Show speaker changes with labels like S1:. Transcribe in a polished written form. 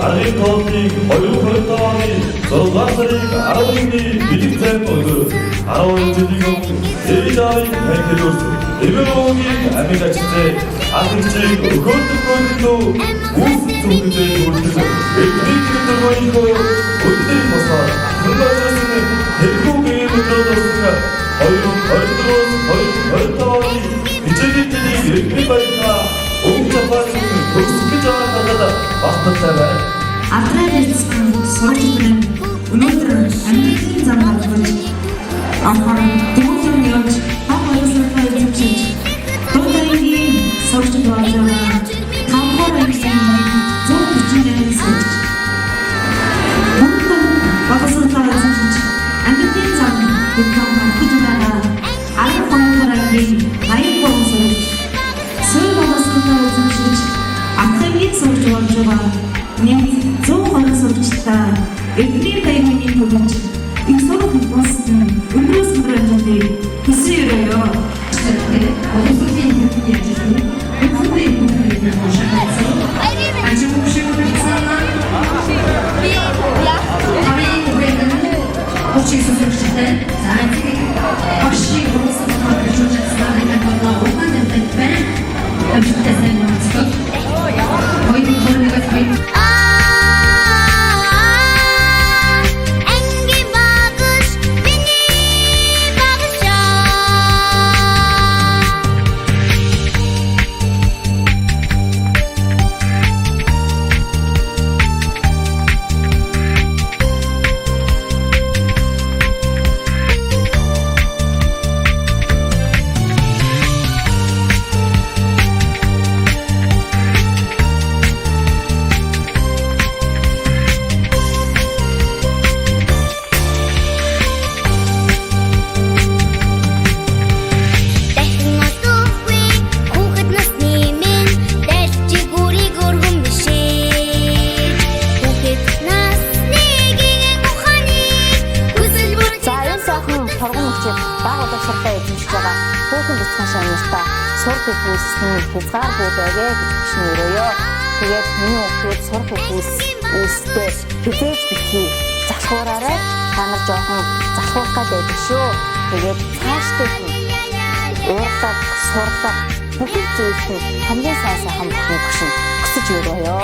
S1: Аргын тооллыг 2025 оны 6 сарын 11-ний бэлэг цайнд өндөр 12 жилийн өмнө Эжаавын танхилуулсан Эмэроогийн амиг ачтай ахигчийг өгөөдөлгөөлөлөө үүс зүгтээ хүртэл эдгээр төргөйгөө өдөр босоод хэмжээсэн тэрхүүгийн өдрөөсөн 2024-2025 оны хичээлүүдийн иргэний баялгаа Өнгөцөгийн төгсгөж байгаа надад багталтай байна.
S2: Атлетикийн сургуулийн өнөөдөр амьдралын замаар хүрч анхаарал төвөөрөмж явж хав баясгалтай эзэмшиж дуударигийн сурч болж байгаа хамхаар ирсэн зөв хүчнээс сурч мөнгө багасгалтай эзэмшиж амьдралын замаар хүрч байгаа 12 дараагийн 83 сурч сүүл багасгалтай эзэмшиж Ахлагийг сурч болж байгаа нэг 120 сурчтай эдний байгууны төвөж их сургууль болсон өнөөс өдрөндөө хүсэж өрөөё. Олонхын хүмүүний ажил хүмүүний шахацсан. Ажил бүшигсэн. Харин үеийн очиж сурчтай заавал ашиг болсон project-ийн нэг ухаантай байна. Амжилттай байна. Сурах үйлсний хязгаар бий байгээ гэж хүсэж өрөөё. Тэгээд миний хүүхдүүд сурах үйлстэй хизээж битгий залхуураарай. Та нар жоохон залхуурах байдаг шүү. Тэгээд цаашдаа уурлаг, сурлаг бүхэл зүйлс нь хамгийн сайхан болохыг хүсэж өрөөё.